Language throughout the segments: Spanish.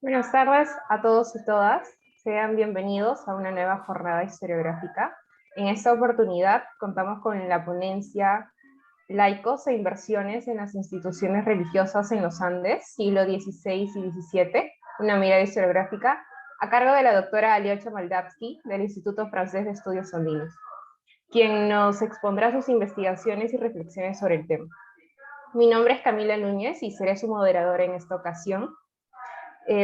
Buenas tardes a todos y todas. Sean bienvenidos a una nueva jornada historiográfica. En esta oportunidad contamos con la ponencia Laicos e inversiones en las instituciones religiosas en los Andes, siglo XVI y XVII, una mirada historiográfica, a cargo de la doctora Alyosha Moldavsky, del Instituto Francés de Estudios Andinos, quien nos expondrá sus investigaciones y reflexiones sobre el tema. Mi nombre es Camila Núñez y seré su moderadora en esta ocasión.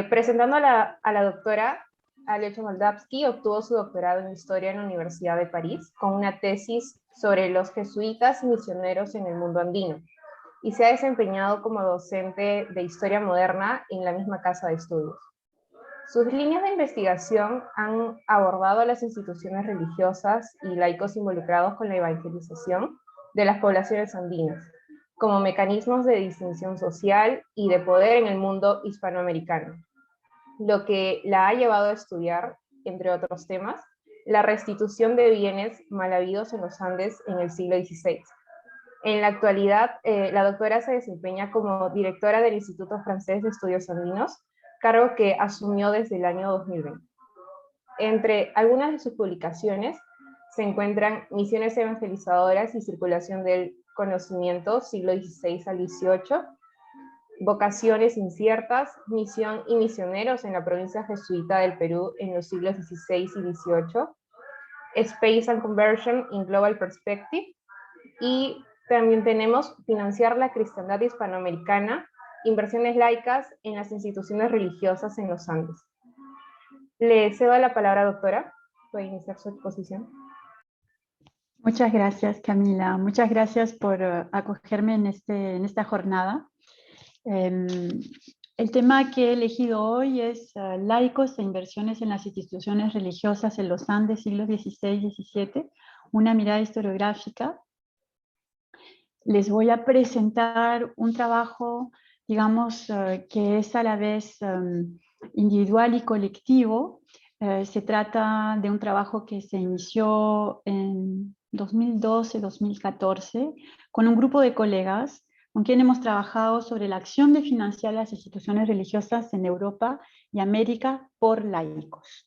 Presentando a la doctora Alyosha Moldavsky, obtuvo su doctorado en Historia en la Universidad de París, con una tesis sobre los jesuitas y misioneros en el mundo andino, y se ha desempeñado como docente de Historia Moderna en la misma casa de estudios. Sus líneas de investigación han abordado las instituciones religiosas y laicos involucrados con la evangelización de las poblaciones andinas, como mecanismos de distinción social y de poder en el mundo hispanoamericano, lo que la ha llevado a estudiar, entre otros temas, la restitución de bienes mal habidos en los Andes en el siglo XVI. En la actualidad, la doctora se desempeña como directora del Instituto Francés de Estudios Andinos, cargo que asumió desde el año 2020. Entre algunas de sus publicaciones se encuentran Misiones Evangelizadoras y Circulación del Conocimiento, siglo XVI al XVIII, Vocaciones Inciertas, Misión y Misioneros en la provincia jesuita del Perú en los siglos XVI y XVIII, Space and Conversion in Global Perspective, y también tenemos Financiar la Cristiandad Hispanoamericana, Inversiones laicas en las instituciones religiosas en los Andes. Le cedo la palabra, doctora. Puede iniciar su exposición. Muchas gracias, Camila. Muchas gracias por acogerme en esta jornada. El tema que he elegido hoy es laicos e inversiones en las instituciones religiosas en los Andes, siglos XVI y XVII, una mirada historiográfica. Les voy a presentar un trabajo, digamos, que es a la vez individual y colectivo. Se trata de un trabajo que se inició en 2012-2014 con un grupo de colegas con quien hemos trabajado sobre la acción de financiar las instituciones religiosas en Europa y América por laicos.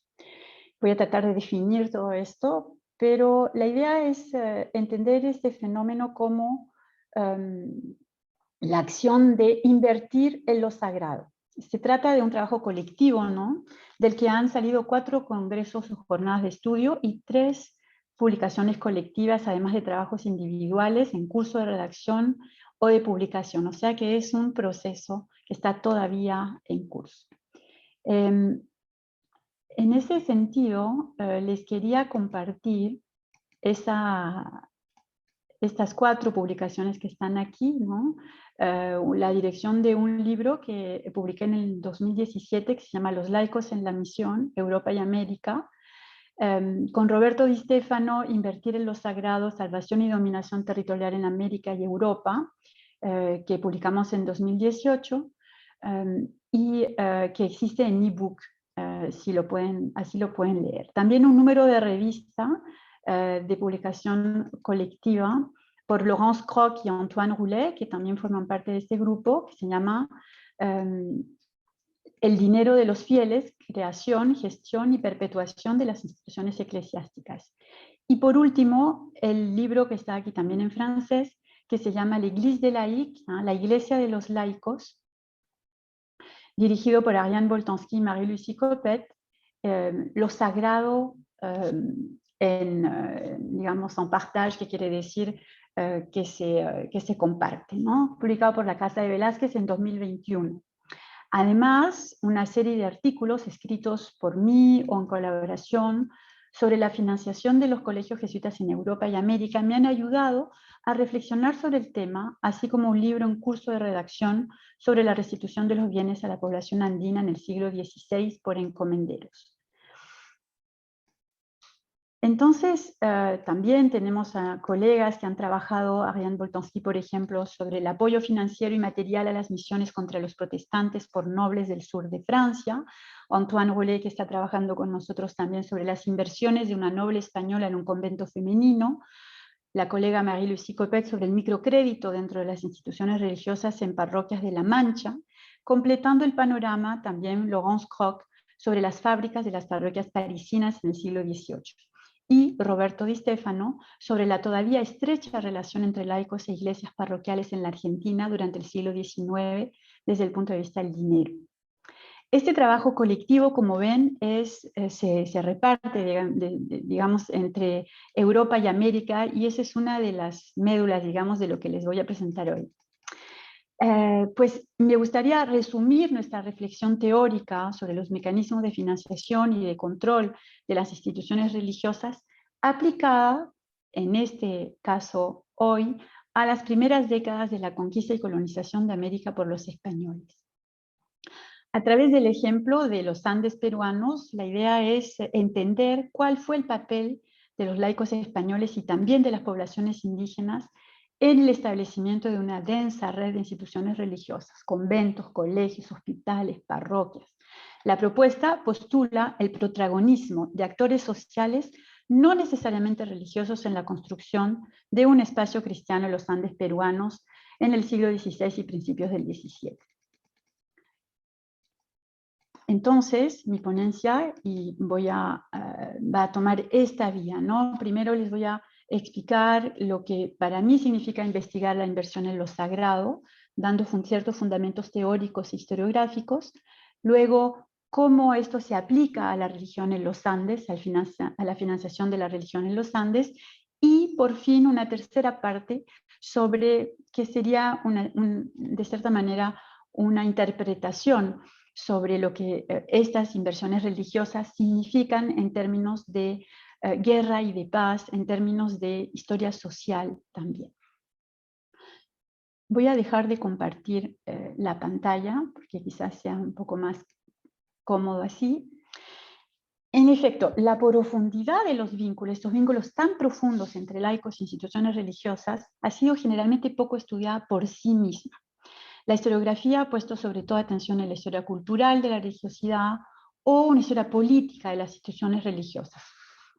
Voy a tratar de definir todo esto, pero la idea es entender este fenómeno como la acción de invertir en lo sagrado. Se trata de un trabajo colectivo, ¿no?, del que han salido 4 congresos o jornadas de estudio y 3 publicaciones colectivas, además de trabajos individuales en curso de redacción o de publicación. O sea que es un proceso que está todavía en curso. En ese sentido, les quería compartir estas 4 publicaciones que están aquí, ¿no? La dirección de un libro que publiqué en el 2017 que se llama Los laicos en la misión, Europa y América, con Roberto Di Stefano, Invertir en lo sagrado, salvación y dominación territorial en América y Europa, que publicamos en 2018, y que existe en ebook, así lo pueden leer. También un número de revista de publicación colectiva por Laurence Croc y Antoine Roulet, que también forman parte de este grupo, que se llama El dinero de los fieles, creación, gestión y perpetuación de las instituciones eclesiásticas. Y por último, el libro que está aquí también en francés, que se llama L'Église des laïcs, la Iglesia de los laicos, dirigido por Ariane Boltanski y Marie-Lucie Copet, lo sagrado digamos, en partage, que quiere decir que se comparte, ¿no? Publicado por la Casa de Velázquez en 2021. Además, una serie de artículos escritos por mí o en colaboración sobre la financiación de los colegios jesuitas en Europa y América me han ayudado a reflexionar sobre el tema, así como un libro en curso de redacción sobre la restitución de los bienes a la población andina en el siglo XVI por encomenderos. Entonces, también tenemos a colegas que han trabajado, Ariane Boltanski, por ejemplo, sobre el apoyo financiero y material a las misiones contra los protestantes por nobles del sur de Francia, Antoine Roulet, que está trabajando con nosotros también sobre las inversiones de una noble española en un convento femenino, la colega Marie-Lucie Copet sobre el microcrédito dentro de las instituciones religiosas en parroquias de La Mancha, completando el panorama también Laurence Croc sobre las fábricas de las parroquias parisinas en el siglo XVIII, y Roberto Di Stefano sobre la todavía estrecha relación entre laicos e iglesias parroquiales en la Argentina durante el siglo XIX desde el punto de vista del dinero. Este trabajo colectivo, como ven, se reparte, digamos, entre Europa y América, y esa es una de las médulas, digamos, de lo que les voy a presentar hoy. Pues me gustaría resumir nuestra reflexión teórica sobre los mecanismos de financiación y de control de las instituciones religiosas aplicada, en este caso hoy, a las primeras décadas de la conquista y colonización de América por los españoles. A través del ejemplo de los Andes peruanos, la idea es entender cuál fue el papel de los laicos españoles y también de las poblaciones indígenas en el establecimiento de una densa red de instituciones religiosas, conventos, colegios, hospitales, parroquias. La propuesta postula el protagonismo de actores sociales no necesariamente religiosos en la construcción de un espacio cristiano en los Andes peruanos en el siglo XVI y principios del XVII. Entonces, mi ponencia va a tomar esta vía, ¿no? Primero les voy a explicar lo que para mí significa investigar la inversión en lo sagrado, dando ciertos fundamentos teóricos e historiográficos. Luego, cómo esto se aplica a la religión en los Andes, a la financiación de la religión en los Andes. Y, por fin, una tercera parte sobre qué sería, de cierta manera, una interpretación sobre lo que estas inversiones religiosas significan en términos de guerra y de paz, en términos de historia social también. Voy a dejar de compartir la pantalla, porque quizás sea un poco más cómodo así. En efecto, la profundidad de los vínculos, estos vínculos tan profundos entre laicos e instituciones religiosas, ha sido generalmente poco estudiada por sí misma. La historiografía ha puesto sobre todo atención en la historia cultural de la religiosidad o una historia política de las instituciones religiosas.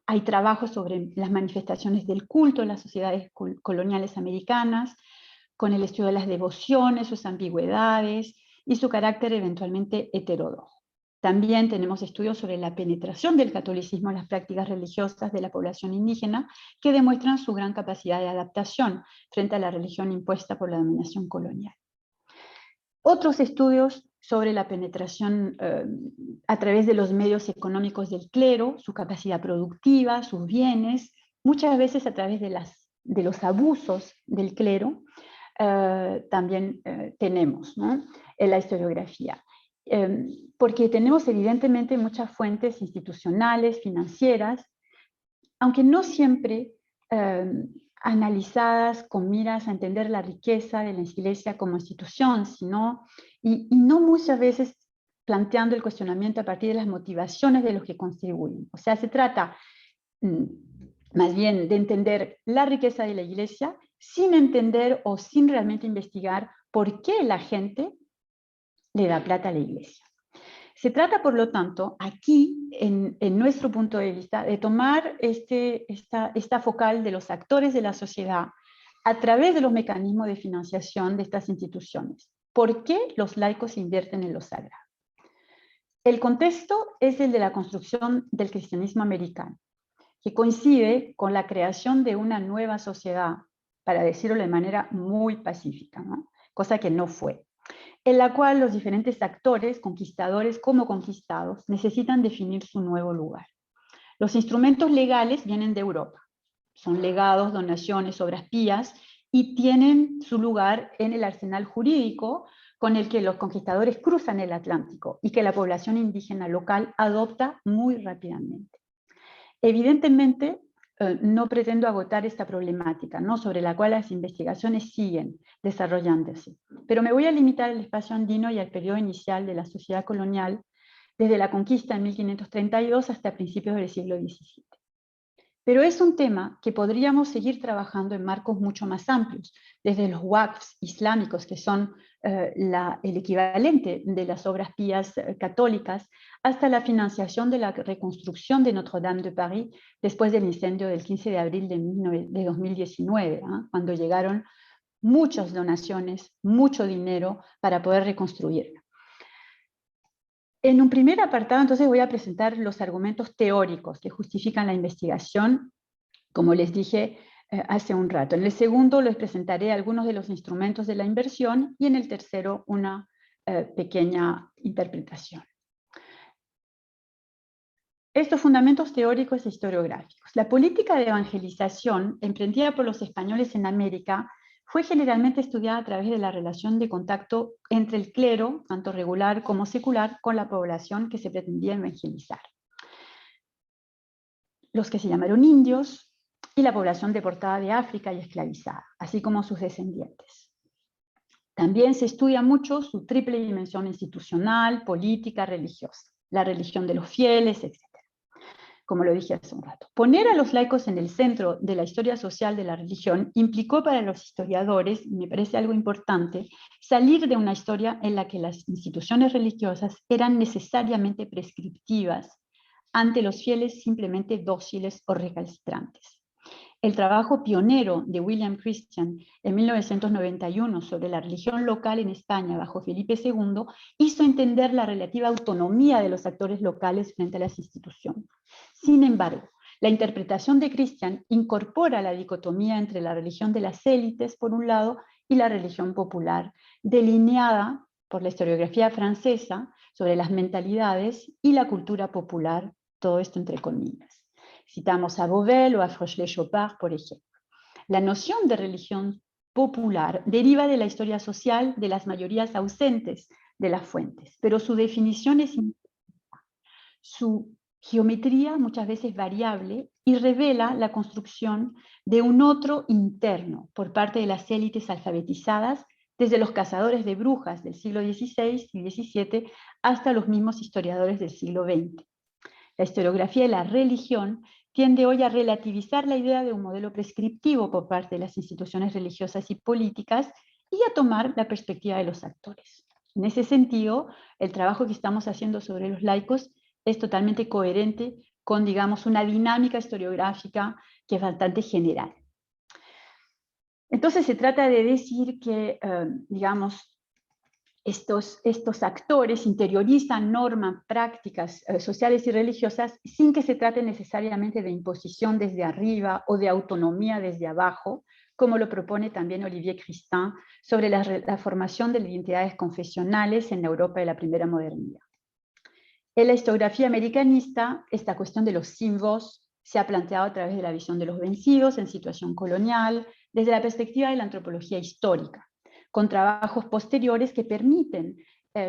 Hay trabajos sobre las manifestaciones del culto en las sociedades coloniales americanas, con el estudio de las devociones, sus ambigüedades y su carácter eventualmente heterodoxo. También tenemos estudios sobre la penetración del catolicismo en las prácticas religiosas de la población indígena que demuestran su gran capacidad de adaptación frente a la religión impuesta por la dominación colonial. Otros estudios sobre la penetración a través de los medios económicos del clero, su capacidad productiva, sus bienes, muchas veces a través de los abusos del clero, también tenemos, ¿no?, en la historiografía. Porque tenemos evidentemente muchas fuentes institucionales, financieras, aunque no siempre analizadas con miras a entender la riqueza de la Iglesia como institución, y no muchas veces planteando el cuestionamiento a partir de las motivaciones de los que contribuyen. O sea, se trata más bien de entender la riqueza de la Iglesia sin entender o sin realmente investigar por qué la gente le da plata a la Iglesia. Se trata, por lo tanto, aquí, en nuestro punto de vista, de tomar esta focal de los actores de la sociedad a través de los mecanismos de financiación de estas instituciones. ¿Por qué los laicos invierten en lo sagrado? El contexto es el de la construcción del cristianismo americano, que coincide con la creación de una nueva sociedad, para decirlo de manera muy pacífica, ¿no?, cosa que no fue, en la cual los diferentes actores, conquistadores como conquistados, necesitan definir su nuevo lugar. Los instrumentos legales vienen de Europa. Son legados, donaciones, obras pías, y tienen su lugar en el arsenal jurídico con el que los conquistadores cruzan el Atlántico y que la población indígena local adopta muy rápidamente. Evidentemente, no pretendo agotar esta problemática, ¿no?, sobre la cual las investigaciones siguen desarrollándose, pero me voy a limitar al espacio andino y al periodo inicial de la sociedad colonial, desde la conquista en 1532 hasta principios del siglo XVII. Pero es un tema que podríamos seguir trabajando en marcos mucho más amplios, desde los waqfs islámicos, que son el equivalente de las obras pías católicas, hasta la financiación de la reconstrucción de Notre-Dame de París después del incendio del 15 de abril de 2019, cuando llegaron muchas donaciones, mucho dinero para poder reconstruirla. En un primer apartado, entonces, voy a presentar los argumentos teóricos que justifican la investigación, como les dije hace un rato. En el segundo les presentaré algunos de los instrumentos de la inversión y en el tercero una pequeña interpretación. Estos fundamentos teóricos e historiográficos. La política de evangelización emprendida por los españoles en América fue generalmente estudiada a través de la relación de contacto entre el clero, tanto regular como secular, con la población que se pretendía evangelizar. Los que se llamaron indios y la población deportada de África y esclavizada, así como sus descendientes. También se estudia mucho su triple dimensión institucional, política, religiosa, la religión de los fieles, etc. Como lo dije hace un rato. Poner a los laicos en el centro de la historia social de la religión implicó para los historiadores, y me parece algo importante, salir de una historia en la que las instituciones religiosas eran necesariamente prescriptivas ante los fieles simplemente dóciles o recalcitrantes. El trabajo pionero de William Christian en 1991 sobre la religión local en España bajo Felipe II hizo entender la relativa autonomía de los actores locales frente a las instituciones. Sin embargo, la interpretación de Christian incorpora la dicotomía entre la religión de las élites, por un lado, y la religión popular, delineada por la historiografía francesa sobre las mentalidades y la cultura popular, todo esto entre comillas. Citamos a Beauvais o a Froeschlet-Chopard, por ejemplo. La noción de religión popular deriva de la historia social de las mayorías ausentes de las fuentes, pero su definición es su geometría muchas veces variable y revela la construcción de un otro interno por parte de las élites alfabetizadas, desde los cazadores de brujas del siglo XVI y XVII hasta los mismos historiadores del siglo XX. La historiografía de la religión tiende hoy a relativizar la idea de un modelo prescriptivo por parte de las instituciones religiosas y políticas y a tomar la perspectiva de los actores. En ese sentido, el trabajo que estamos haciendo sobre los laicos es totalmente coherente con, digamos, una dinámica historiográfica que es bastante general. Entonces se trata de decir que, digamos, estos actores interiorizan normas, prácticas sociales y religiosas sin que se trate necesariamente de imposición desde arriba o de autonomía desde abajo, como lo propone también Olivier Christin sobre la formación de las identidades confesionales en la Europa de la primera modernidad. En la historiografía americanista, esta cuestión de los sin voz se ha planteado a través de la visión de los vencidos en situación colonial, desde la perspectiva de la antropología histórica, con trabajos posteriores que permiten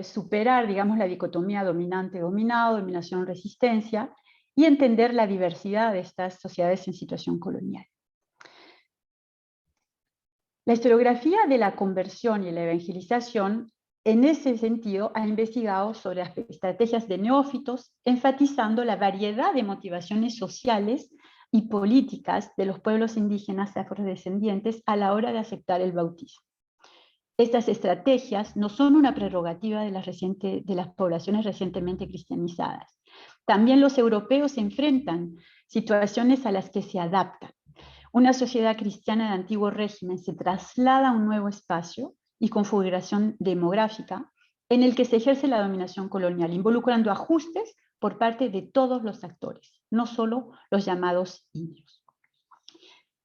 superar, digamos, la dicotomía dominante-dominado, dominación-resistencia, y entender la diversidad de estas sociedades en situación colonial. La historiografía de la conversión y la evangelización, en ese sentido, ha investigado sobre las estrategias de neófitos, enfatizando la variedad de motivaciones sociales y políticas de los pueblos indígenas afrodescendientes a la hora de aceptar el bautismo. Estas estrategias no son una prerrogativa de las poblaciones recientemente cristianizadas. También los europeos enfrentan situaciones a las que se adaptan. Una sociedad cristiana de antiguo régimen se traslada a un nuevo espacio y configuración demográfica en el que se ejerce la dominación colonial, involucrando ajustes por parte de todos los actores, no solo los llamados indios.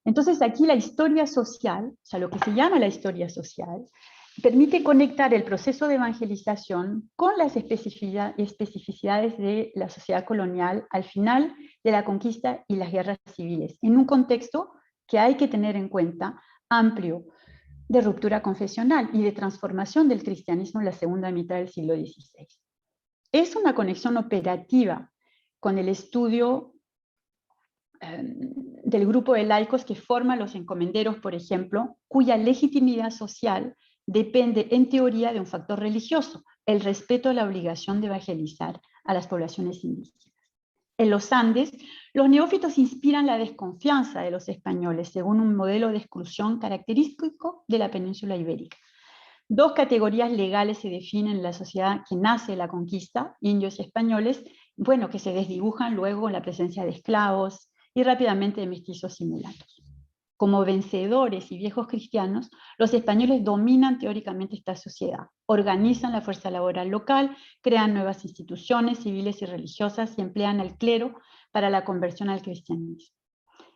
Entonces aquí la historia social, o sea, lo que se llama la historia social, permite conectar el proceso de evangelización con las especificidades de la sociedad colonial al final de la conquista y las guerras civiles, en un contexto que hay que tener en cuenta amplio de ruptura confesional y de transformación del cristianismo en la segunda mitad del siglo XVI. Es una conexión operativa con el estudio del grupo de laicos que forman los encomenderos, por ejemplo, cuya legitimidad social depende en teoría de un factor religioso, el respeto a la obligación de evangelizar a las poblaciones indígenas. En los Andes, los neófitos inspiran la desconfianza de los españoles, según un modelo de exclusión característico de la península ibérica. Dos categorías legales se definen en la sociedad que nace de la conquista, indios y españoles, bueno, que se desdibujan luego con la presencia de esclavos y rápidamente de mestizos simulados. como vencedores y viejos cristianos, los españoles dominan teóricamente esta sociedad, organizan la fuerza laboral local, crean nuevas instituciones civiles y religiosas y emplean al clero para la conversión al cristianismo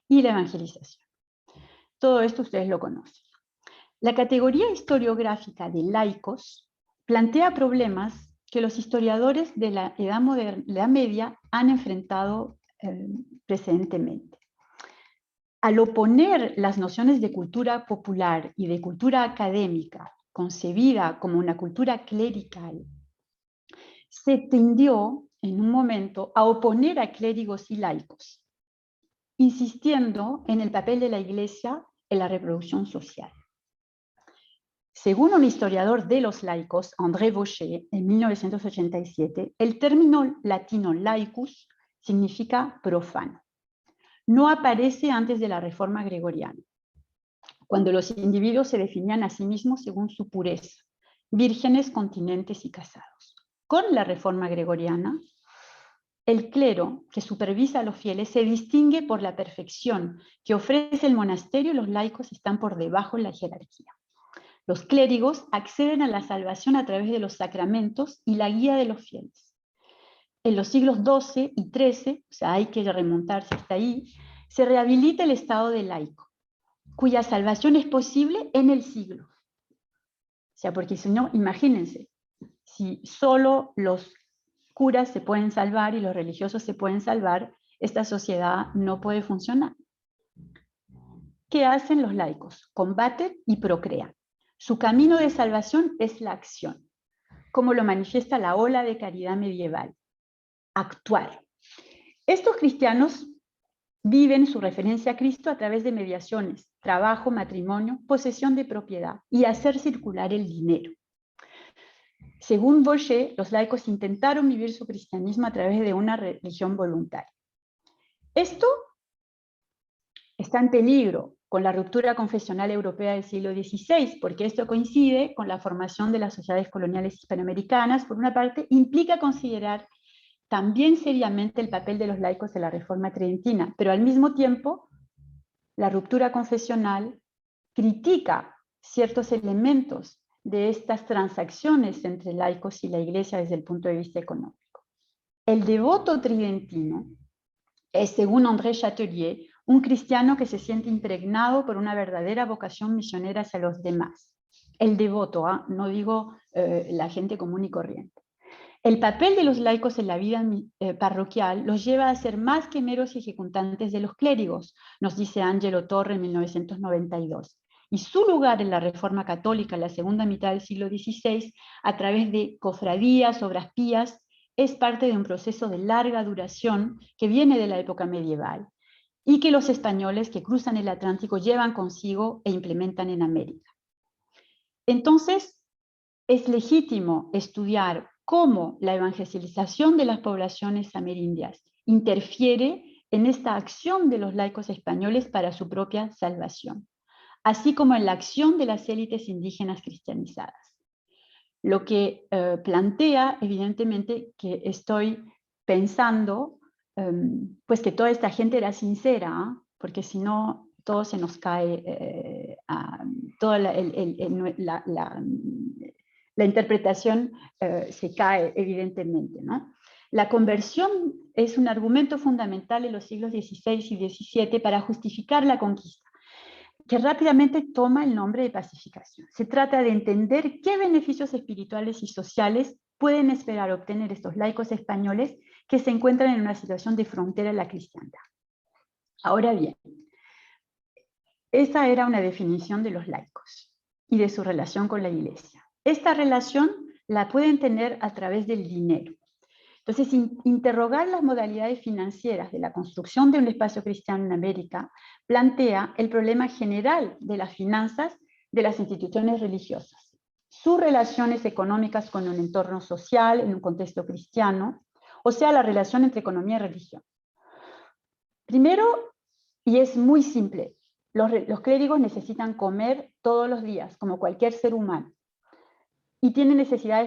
y la evangelización. Todo esto ustedes lo conocen. La categoría historiográfica de laicos plantea problemas que los historiadores de la Edad Media han enfrentado precedentemente. Al oponer las nociones de cultura popular y de cultura académica, concebida como una cultura clerical, se tendió en un momento a oponer a clérigos y laicos, insistiendo en el papel de la Iglesia en la reproducción social. Según un historiador de los laicos, André Vaucher, en 1987, el término latino laicus significa profano. No aparece antes de la Reforma Gregoriana, cuando los individuos se definían a sí mismos según su pureza, vírgenes, continentes y casados. Con la Reforma Gregoriana, el clero que supervisa a los fieles se distingue por la perfección que ofrece el monasterio y los laicos están por debajo en la jerarquía. Los clérigos acceden a la salvación a través de los sacramentos y la guía de los fieles. En los siglos XII y XIII, o sea, hay que remontarse hasta ahí, se rehabilita el estado de laico, cuya salvación es posible en el siglo. O sea, porque si no, imagínense, si solo los curas se pueden salvar y los religiosos se pueden salvar, esta sociedad no puede funcionar. ¿Qué hacen los laicos? Combaten y procrean. Su camino de salvación es la acción, como lo manifiesta la ola de caridad medieval. Actuar. Estos cristianos viven su referencia a Cristo a través de mediaciones, trabajo, matrimonio, posesión de propiedad y hacer circular el dinero. Según Vaucher, los laicos intentaron vivir su cristianismo a través de una religión voluntaria. Esto está en peligro con la ruptura confesional europea del siglo XVI, porque esto coincide con la formación de las sociedades coloniales hispanoamericanas. Por una parte, implica considerar también seriamente el papel de los laicos en la Reforma Tridentina, pero al mismo tiempo, la ruptura confesional critica ciertos elementos de estas transacciones entre laicos y la Iglesia desde el punto de vista económico. El devoto tridentino es, según André Chatelier, un cristiano que se siente impregnado por una verdadera vocación misionera hacia los demás. El devoto, no digo la gente común y corriente. El papel de los laicos en la vida parroquial los lleva a ser más que meros ejecutantes de los clérigos, nos dice Angelo Torre en 1992. Y su lugar en la Reforma Católica en la segunda mitad del siglo XVI, a través de cofradías, obras pías, es parte de un proceso de larga duración que viene de la época medieval y que los españoles que cruzan el Atlántico llevan consigo e implementan en América. Entonces, es legítimo estudiar cómo la evangelización de las poblaciones amerindias interfiere en esta acción de los laicos españoles para su propia salvación, así como en la acción de las élites indígenas cristianizadas. Lo que plantea, evidentemente, que estoy pensando, pues que toda esta gente era sincera, porque si no, todo se nos cae, toda la interpretación se cae, evidentemente, ¿no? La conversión es un argumento fundamental en los siglos XVI y XVII para justificar la conquista, que rápidamente toma el nombre de pacificación. Se trata de entender qué beneficios espirituales y sociales pueden esperar obtener estos laicos españoles que se encuentran en una situación de frontera en la cristiandad. Ahora bien, esa era una definición de los laicos y de su relación con la Iglesia. Esta relación la pueden tener a través del dinero. Entonces, interrogar las modalidades financieras de la construcción de un espacio cristiano en América plantea el problema general de las finanzas de las instituciones religiosas, sus relaciones económicas con un entorno social en un contexto cristiano, o sea, la relación entre economía y religión. Primero, y es muy simple, los clérigos necesitan comer todos los días, como cualquier ser humano, y tienen necesidad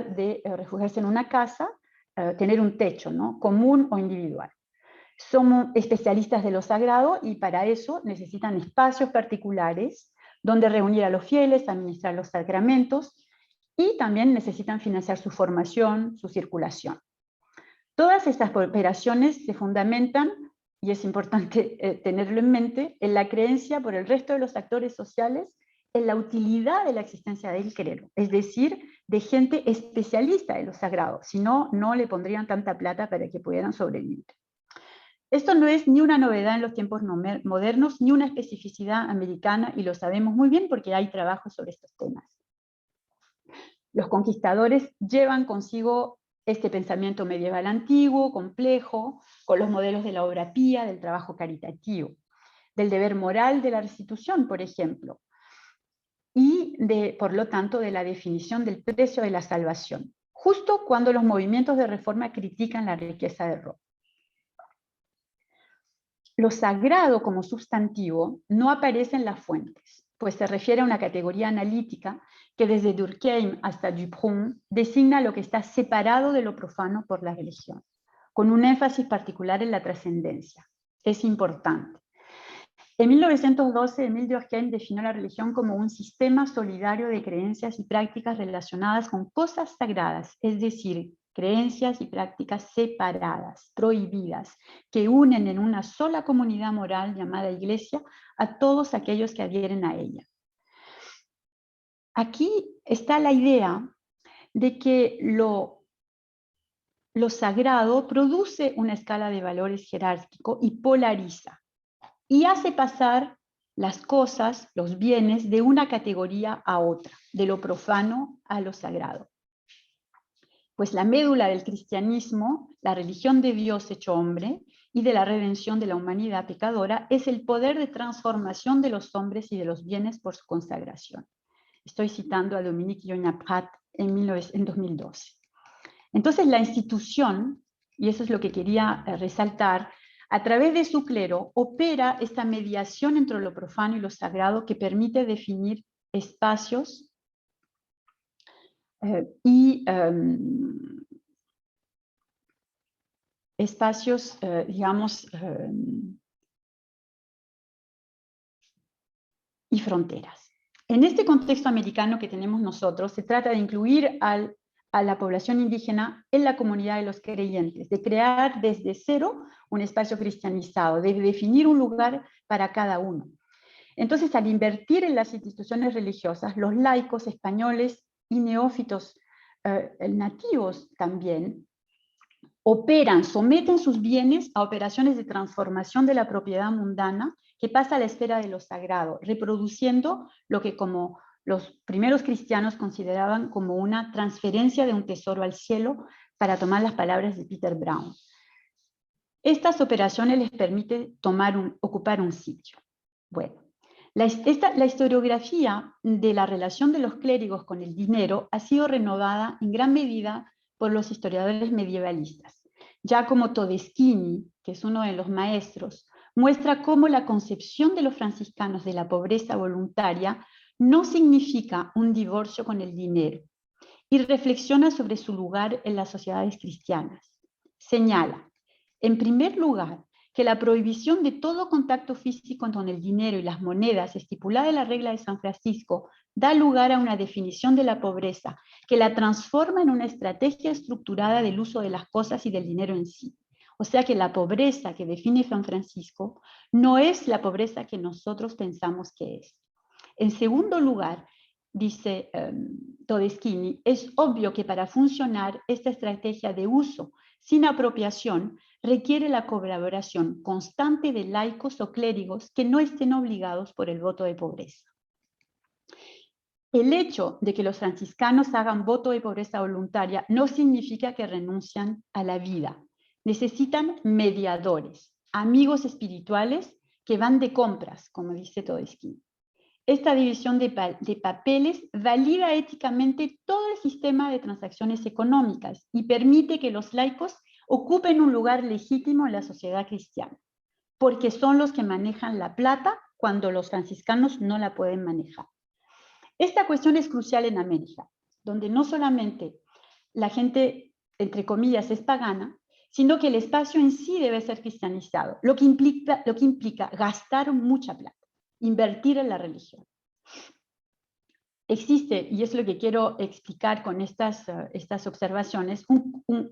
de refugiarse en una casa, tener un techo, ¿no? Común o individual. Son especialistas de lo sagrado y para eso necesitan espacios particulares donde reunir a los fieles, administrar los sacramentos y también necesitan financiar su formación, su circulación. Todas estas operaciones se fundamentan, y es importante tenerlo en mente, en la creencia por el resto de los actores sociales en la utilidad de la existencia del clero, es decir, de gente especialista en lo sagrado, si no, no le pondrían tanta plata para que pudieran sobrevivir. Esto no es ni una novedad en los tiempos modernos, ni una especificidad americana, y lo sabemos muy bien porque hay trabajos sobre estos temas. Los conquistadores llevan consigo este pensamiento medieval antiguo, complejo, con los modelos de la obra pía, del trabajo caritativo, del deber moral de la restitución, por ejemplo, y por lo tanto, de la definición del precio de la salvación, justo cuando los movimientos de reforma critican la riqueza de Roma. Lo sagrado como sustantivo no aparece en las fuentes, pues se refiere a una categoría analítica que desde Durkheim hasta Dupron designa lo que está separado de lo profano por la religión, con un énfasis particular en la trascendencia. Es importante. En 1912, Émile Durkheim definió la religión como un sistema solidario de creencias y prácticas relacionadas con cosas sagradas, es decir, creencias y prácticas separadas, prohibidas, que unen en una sola comunidad moral llamada Iglesia a todos aquellos que adhieren a ella. Aquí está la idea de que lo sagrado produce una escala de valores jerárquico y polariza, y hace pasar las cosas, los bienes, de una categoría a otra, de lo profano a lo sagrado. Pues la médula del cristianismo, la religión de Dios hecho hombre y de la redención de la humanidad pecadora, es el poder de transformación de los hombres y de los bienes por su consagración. Estoy citando a Dominique Yognaprat en 2012. Entonces la institución, y eso es lo que quería resaltar, a través de su clero opera esta mediación entre lo profano y lo sagrado que permite definir espacios digamos, y fronteras. En este contexto americano que tenemos nosotros, se trata de incluir a la población indígena en la comunidad de los creyentes, de crear desde cero un espacio cristianizado, de definir un lugar para cada uno. Entonces, al invertir en las instituciones religiosas, los laicos españoles y neófitos nativos también operan, someten sus bienes a operaciones de transformación de la propiedad mundana que pasa a la esfera de lo sagrado, reproduciendo lo que como los primeros cristianos consideraban como una transferencia de un tesoro al cielo, para tomar las palabras de Peter Brown. Estas operaciones les permiten ocupar un sitio. Bueno, la historiografía de la relación de los clérigos con el dinero ha sido renovada en gran medida por los historiadores medievalistas. Giacomo Todeschini, que es uno de los maestros, muestra cómo la concepción de los franciscanos de la pobreza voluntaria no significa un divorcio con el dinero, y reflexiona sobre su lugar en las sociedades cristianas. Señala, en primer lugar, que la prohibición de todo contacto físico con el dinero y las monedas estipulada en la regla de San Francisco da lugar a una definición de la pobreza que la transforma en una estrategia estructurada del uso de las cosas y del dinero en sí. O sea que la pobreza que define San Francisco no es la pobreza que nosotros pensamos que es. En segundo lugar, dice Todeschini, es obvio que para funcionar esta estrategia de uso sin apropiación requiere la colaboración constante de laicos o clérigos que no estén obligados por el voto de pobreza. El hecho de que los franciscanos hagan voto de pobreza voluntaria no significa que renuncian a la vida. Necesitan mediadores, amigos espirituales que van de compras, como dice Todeschini. Esta división de papeles valida éticamente todo el sistema de transacciones económicas y permite que los laicos ocupen un lugar legítimo en la sociedad cristiana, porque son los que manejan la plata cuando los franciscanos no la pueden manejar. Esta cuestión es crucial en América, donde no solamente la gente, entre comillas, es pagana, sino que el espacio en sí debe ser cristianizado, lo que implica gastar mucha plata, invertir en la religión. Existe, y es lo que quiero explicar con estas observaciones,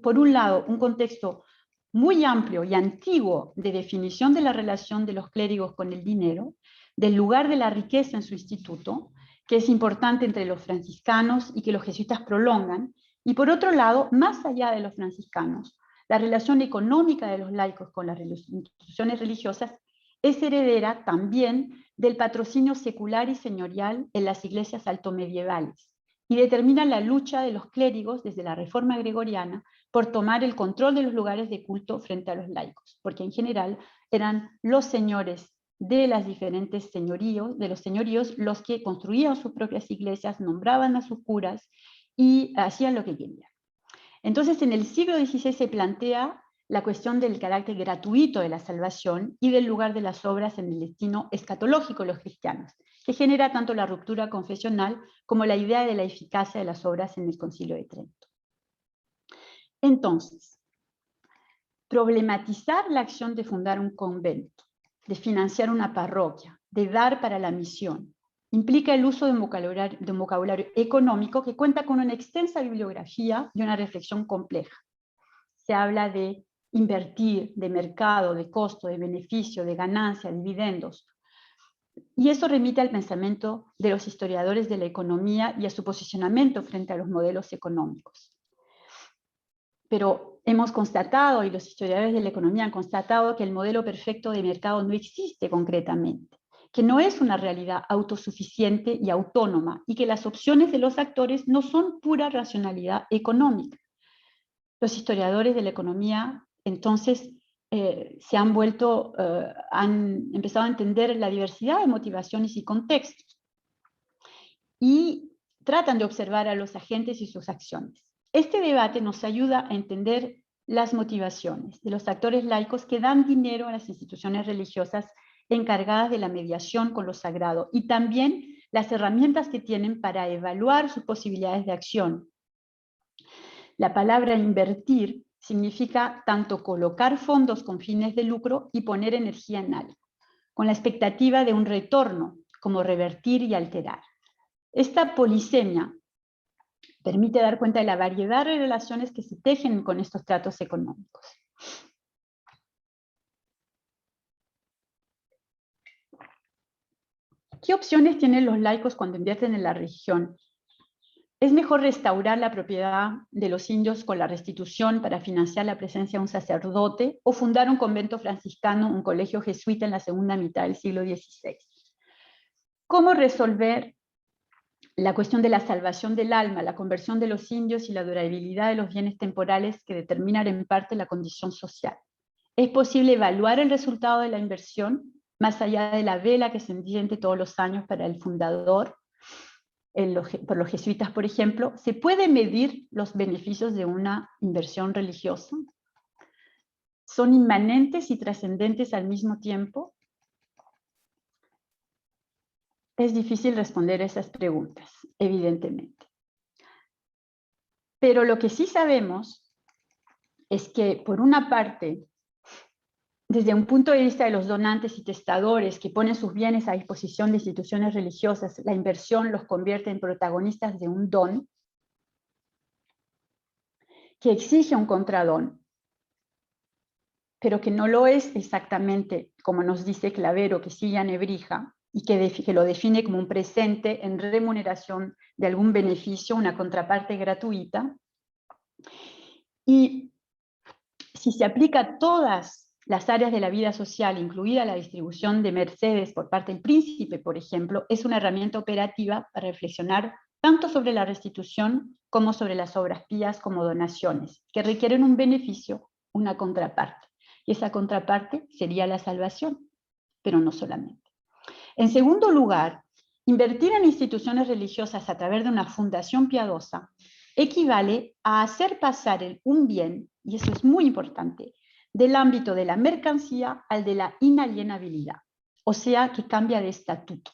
por un lado, un contexto muy amplio y antiguo de definición de la relación de los clérigos con el dinero, del lugar de la riqueza en su instituto, que es importante entre los franciscanos y que los jesuitas prolongan, y por otro lado, más allá de los franciscanos, la relación económica de los laicos con las instituciones religiosas es heredera también del patrocinio secular y señorial en las iglesias altomedievales y determina la lucha de los clérigos desde la Reforma Gregoriana por tomar el control de los lugares de culto frente a los laicos, porque en general eran los señores de los diferentes señoríos los que construían sus propias iglesias, nombraban a sus curas y hacían lo que querían. Entonces, en el siglo XVI se plantea la cuestión del carácter gratuito de la salvación y del lugar de las obras en el destino escatológico de los cristianos, que genera tanto la ruptura confesional como la idea de la eficacia de las obras en el Concilio de Trento. Entonces, problematizar la acción de fundar un convento, de financiar una parroquia, de dar para la misión, implica el uso de un vocabulario económico que cuenta con una extensa bibliografía y una reflexión compleja. Se habla de invertir, de mercado, de costo, de beneficio, de ganancia, dividendos. Y eso remite al pensamiento de los historiadores de la economía y a su posicionamiento frente a los modelos económicos. Pero hemos constatado, y los historiadores de la economía han constatado, que el modelo perfecto de mercado no existe concretamente, que no es una realidad autosuficiente y autónoma, y que las opciones de los actores no son pura racionalidad económica. Los historiadores de la economía, entonces, han empezado a entender la diversidad de motivaciones y contextos, y tratan de observar a los agentes y sus acciones. Este debate nos ayuda a entender las motivaciones de los actores laicos que dan dinero a las instituciones religiosas encargadas de la mediación con lo sagrado, y también las herramientas que tienen para evaluar sus posibilidades de acción. La palabra invertir significa tanto colocar fondos con fines de lucro y poner energía en algo, con la expectativa de un retorno, como revertir y alterar. Esta polisemia permite dar cuenta de la variedad de relaciones que se tejen con estos tratos económicos. ¿Qué opciones tienen los laicos cuando invierten en la religión? ¿Es mejor restaurar la propiedad de los indios con la restitución para financiar la presencia de un sacerdote o fundar un convento franciscano, un colegio jesuita en la segunda mitad del siglo XVI? ¿Cómo resolver la cuestión de la salvación del alma, la conversión de los indios y la durabilidad de los bienes temporales que determinan en parte la condición social? ¿Es posible evaluar el resultado de la inversión, más allá de la vela que se enciende todos los años para el fundador? Por los jesuitas, por ejemplo, ¿se puede medir los beneficios de una inversión religiosa? ¿Son inmanentes y trascendentes al mismo tiempo? Es difícil responder esas preguntas, evidentemente. Pero lo que sí sabemos es que, por una parte, desde un punto de vista de los donantes y testadores que ponen sus bienes a disposición de instituciones religiosas, la inversión los convierte en protagonistas de un don que exige un contradón, pero que no lo es exactamente como nos dice Clavero, que sigue a Nebrija, y que lo define como un presente en remuneración de algún beneficio, una contraparte gratuita. Y si se aplica a todas las áreas de la vida social, incluida la distribución de mercedes por parte del príncipe, por ejemplo, es una herramienta operativa para reflexionar tanto sobre la restitución como sobre las obras pías como donaciones, que requieren un beneficio, una contraparte. Y esa contraparte sería la salvación, pero no solamente. En segundo lugar, invertir en instituciones religiosas a través de una fundación piadosa equivale a hacer pasar un bien, y eso es muy importante, del ámbito de la mercancía al de la inalienabilidad, o sea que cambia de estatuto.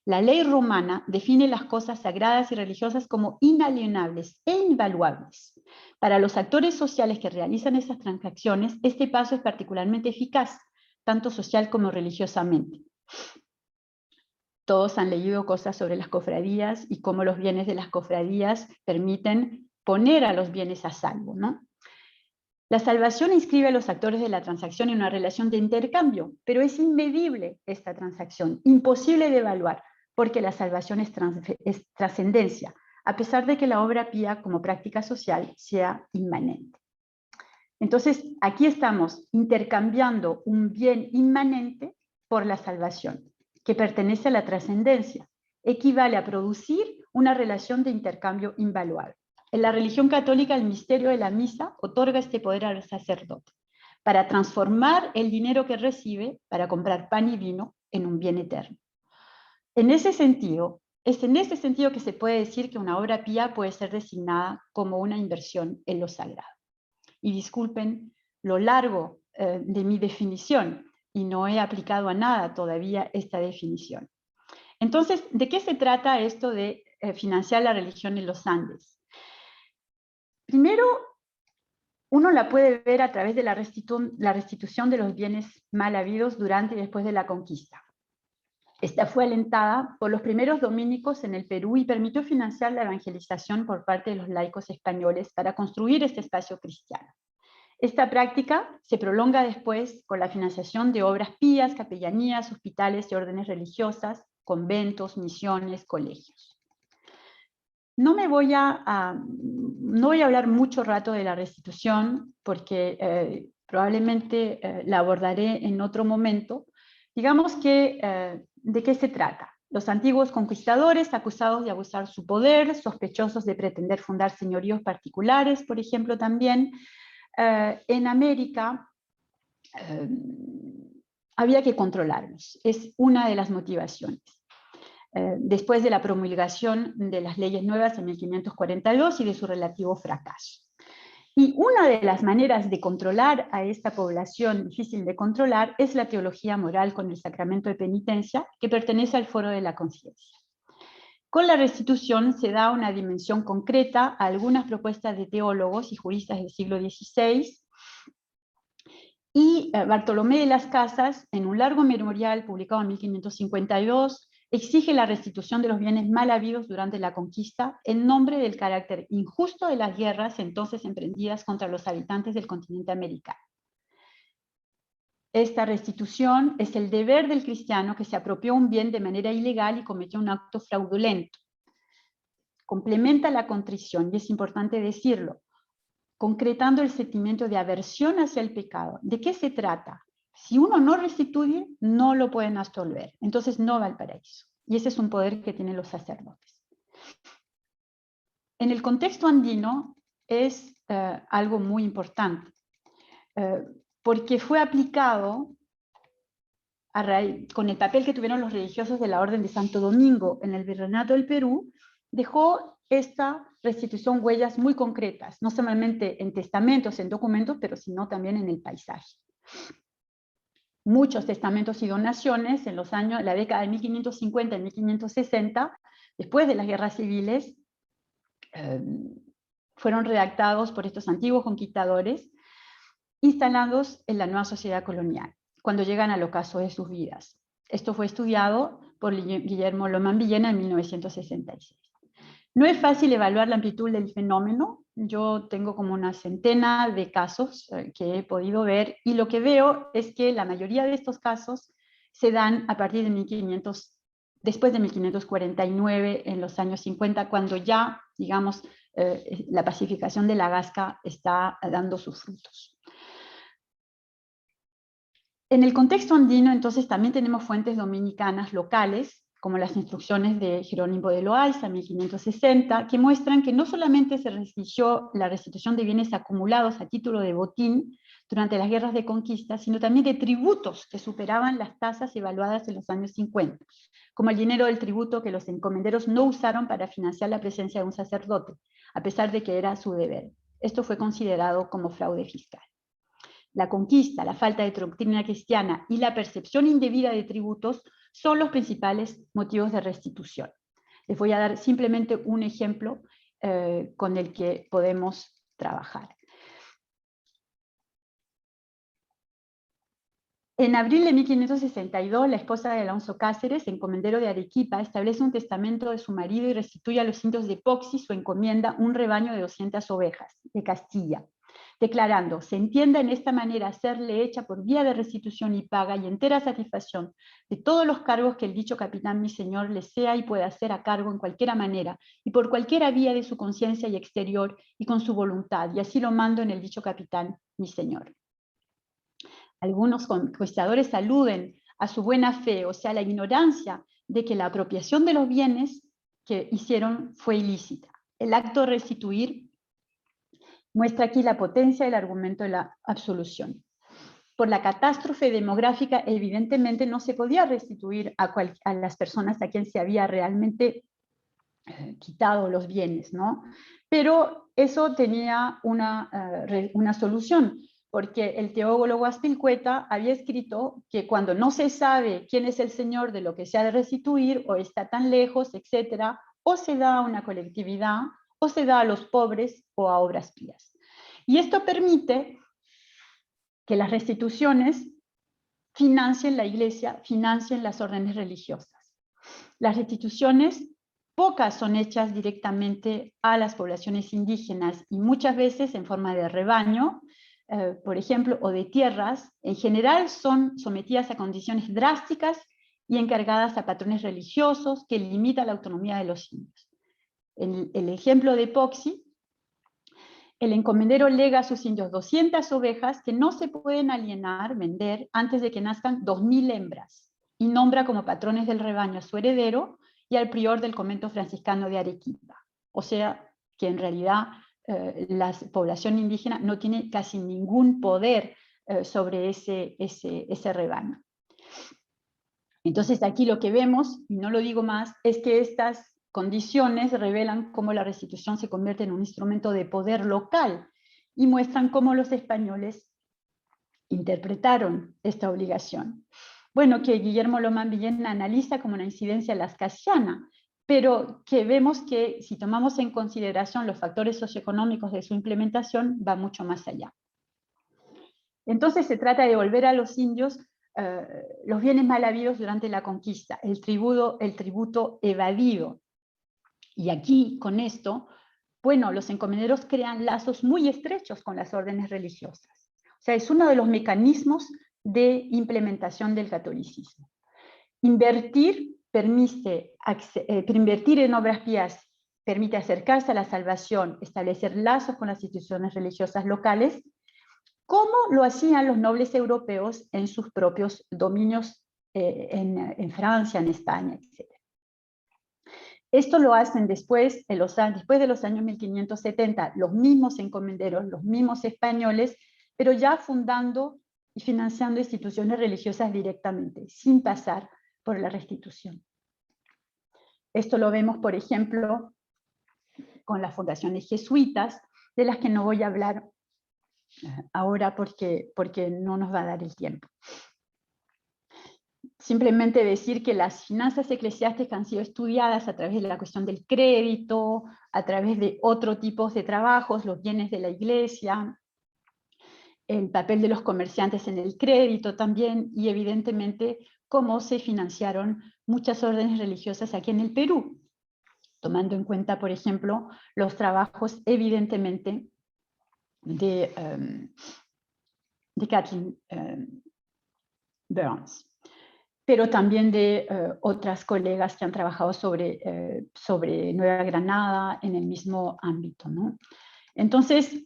La ley romana define las cosas sagradas y religiosas como inalienables e invaluables. Para los actores sociales que realizan esas transacciones, este paso es particularmente eficaz, tanto social como religiosamente. Todos han leído cosas sobre las cofradías y cómo los bienes de las cofradías permiten poner a los bienes a salvo, ¿no? La salvación inscribe a los actores de la transacción en una relación de intercambio, pero es inmedible esta transacción, imposible de evaluar, porque la salvación es trascendencia, a pesar de que la obra pía como práctica social sea inmanente. Entonces, aquí estamos intercambiando un bien inmanente por la salvación, que pertenece a la trascendencia, equivale a producir una relación de intercambio invaluable. En la religión católica, el misterio de la misa otorga este poder al sacerdote para transformar el dinero que recibe para comprar pan y vino en un bien eterno. En ese sentido, es en ese sentido que se puede decir que una obra pía puede ser designada como una inversión en lo sagrado. Y disculpen lo largo de mi definición, y no he aplicado a nada todavía esta definición. Entonces, ¿de qué se trata esto de financiar la religión en los Andes? Primero, uno la puede ver a través de la restitución de los bienes mal habidos durante y después de la conquista. Esta fue alentada por los primeros dominicos en el Perú y permitió financiar la evangelización por parte de los laicos españoles para construir este espacio cristiano. Esta práctica se prolonga después con la financiación de obras pías, capellanías, hospitales y órdenes religiosas, conventos, misiones, colegios. No voy a hablar mucho rato de la restitución porque probablemente la abordaré en otro momento. Digamos que, ¿de qué se trata? Los antiguos conquistadores acusados de abusar su poder, sospechosos de pretender fundar señoríos particulares, por ejemplo, también, en América había que controlarlos. Es una de las motivaciones. Después de la promulgación de las leyes nuevas en 1542 y de su relativo fracaso. Y una de las maneras de controlar a esta población difícil de controlar es la teología moral con el sacramento de penitencia, que pertenece al foro de la conciencia. Con la restitución se da una dimensión concreta a algunas propuestas de teólogos y juristas del siglo XVI, y Bartolomé de las Casas, en un largo memorial publicado en 1552, exige la restitución de los bienes mal habidos durante la conquista en nombre del carácter injusto de las guerras entonces emprendidas contra los habitantes del continente americano. Esta restitución es el deber del cristiano que se apropió un bien de manera ilegal y cometió un acto fraudulento. Complementa la contrición, y es importante decirlo, concretando el sentimiento de aversión hacia el pecado. ¿De qué se trata? Si uno no restituye, no lo pueden absolver. Entonces no va al paraíso. Y ese es un poder que tienen los sacerdotes. En el contexto andino es algo muy importante, porque fue aplicado con el papel que tuvieron los religiosos de la Orden de Santo Domingo en el Virreinato del Perú, dejó esta restitución huellas muy concretas, no solamente en testamentos, en documentos, pero sino también en el paisaje. Muchos testamentos y donaciones en la década de 1550 y 1560, después de las guerras civiles, fueron redactados por estos antiguos conquistadores, instalados en la nueva sociedad colonial, cuando llegan al ocaso de sus vidas. Esto fue estudiado por Guillermo Lomán Villena en 1966. No es fácil evaluar la amplitud del fenómeno. Yo tengo como una centena de casos que he podido ver, y lo que veo es que la mayoría de estos casos se dan a partir de después de 1549, en los años 50, cuando ya, digamos, la pacificación de la Gasca está dando sus frutos. En el contexto andino, entonces, también tenemos fuentes dominicanas locales, como las instrucciones de Jerónimo de Loaiza, 1560, que muestran que no solamente se restringió la restitución de bienes acumulados a título de botín durante las guerras de conquista, sino también de tributos que superaban las tasas evaluadas en los años 50, como el dinero del tributo que los encomenderos no usaron para financiar la presencia de un sacerdote, a pesar de que era su deber. Esto fue considerado como fraude fiscal. La conquista, la falta de doctrina cristiana y la percepción indebida de tributos son los principales motivos de restitución. Les voy a dar simplemente un ejemplo con el que podemos trabajar. En abril de 1562, la esposa de Alonso Cáceres, encomendero de Arequipa, establece un testamento de su marido y restituye a los indios de Poxi su encomienda, un rebaño de 200 ovejas de Castilla, declarando: se entienda en esta manera serle hecha por vía de restitución y paga y entera satisfacción de todos los cargos que el dicho capitán mi señor le sea y pueda hacer a cargo en cualquiera manera y por cualquiera vía de su conciencia y exterior y con su voluntad, y así lo mando en el dicho capitán mi señor. Algunos conquistadores aluden a su buena fe, o sea, la ignorancia de que la apropiación de los bienes que hicieron fue ilícita. El acto de restituir muestra aquí la potencia del argumento de la absolución. Por la catástrofe demográfica, evidentemente no se podía restituir a las personas a quien se había realmente quitado los bienes, ¿no? Pero eso tenía una solución, porque el teólogo Azpilicueta había escrito que cuando no se sabe quién es el señor de lo que se ha de restituir, o está tan lejos, etc., o se da a una colectividad, o se da a los pobres o a obras pías. Y esto permite que las restituciones financien la iglesia, financien las órdenes religiosas. Las restituciones, pocas son hechas directamente a las poblaciones indígenas y muchas veces en forma de rebaño, por ejemplo, o de tierras. En general son sometidas a condiciones drásticas y encargadas a patrones religiosos que limitan la autonomía de los indios. En el ejemplo de Poxi, el encomendero lega a sus indios 200 ovejas que no se pueden alienar, vender, antes de que nazcan 2000 hembras, y nombra como patrones del rebaño a su heredero y al prior del convento franciscano de Arequipa. O sea, que en realidad la población indígena no tiene casi ningún poder sobre ese rebaño. Entonces aquí lo que vemos, y no lo digo más, es que estas condiciones revelan cómo la restitución se convierte en un instrumento de poder local y muestran cómo los españoles interpretaron esta obligación. Bueno, que Guillermo Lomán Villena analiza como una incidencia lascasiana, pero que vemos que si tomamos en consideración los factores socioeconómicos de su implementación, va mucho más allá. Entonces se trata de devolver a los indios los bienes mal habidos durante la conquista, el tributo evadido. Y aquí, con esto, bueno, los encomenderos crean lazos muy estrechos con las órdenes religiosas. O sea, es uno de los mecanismos de implementación del catolicismo. Invertir en obras pías permite acercarse a la salvación, establecer lazos con las instituciones religiosas locales, como lo hacían los nobles europeos en sus propios dominios en Francia, en España, etc. Esto lo hacen después de los años 1570, los mismos encomenderos, los mismos españoles, pero ya fundando y financiando instituciones religiosas directamente, sin pasar por la restitución. Esto lo vemos, por ejemplo, con las fundaciones jesuitas, de las que no voy a hablar ahora porque no nos va a dar el tiempo. Simplemente decir que las finanzas eclesiásticas han sido estudiadas a través de la cuestión del crédito, a través de otro tipo de trabajos, los bienes de la iglesia, el papel de los comerciantes en el crédito también, y evidentemente cómo se financiaron muchas órdenes religiosas aquí en el Perú, tomando en cuenta, por ejemplo, los trabajos evidentemente de Kathleen Burns, pero también de otras colegas que han trabajado sobre Nueva Granada en el mismo ámbito, ¿no? Entonces,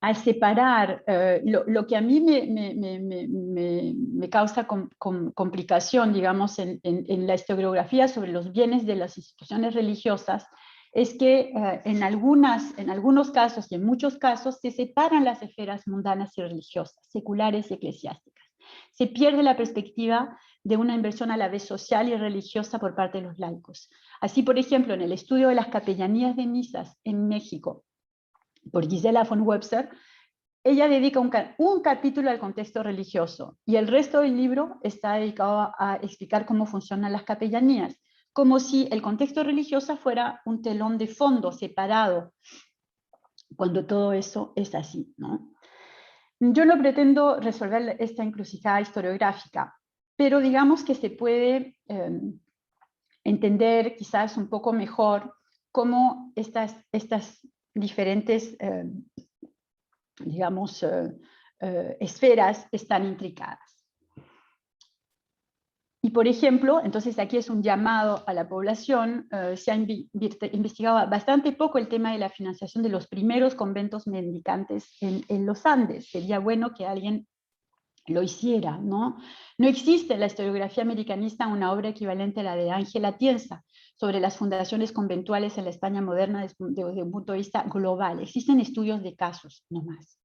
al separar lo que a mí me causa complicación, digamos, en la historiografía sobre los bienes de las instituciones religiosas, es que en algunos casos y en muchos casos se separan las esferas mundanas y religiosas, seculares y eclesiásticas. Se pierde la perspectiva de una inversión a la vez social y religiosa por parte de los laicos. Así, por ejemplo, en el estudio de las capellanías de misas en México, por Gisela von Webster, ella dedica un capítulo al contexto religioso y el resto del libro está dedicado a explicar cómo funcionan las capellanías, como si el contexto religioso fuera un telón de fondo separado, cuando todo eso es así, ¿no? Yo no pretendo resolver esta encrucijada historiográfica, pero digamos que se puede entender quizás un poco mejor cómo estas diferentes, digamos, esferas están intricadas. Y por ejemplo, entonces aquí es un llamado a la población, se ha investigado bastante poco el tema de la financiación de los primeros conventos mendicantes en los Andes. Sería bueno que alguien lo hiciera, ¿no? No existe en la historiografía americanista una obra equivalente a la de Ángela Tienza sobre las fundaciones conventuales en la España moderna desde un punto de vista global. Existen estudios de casos, no más.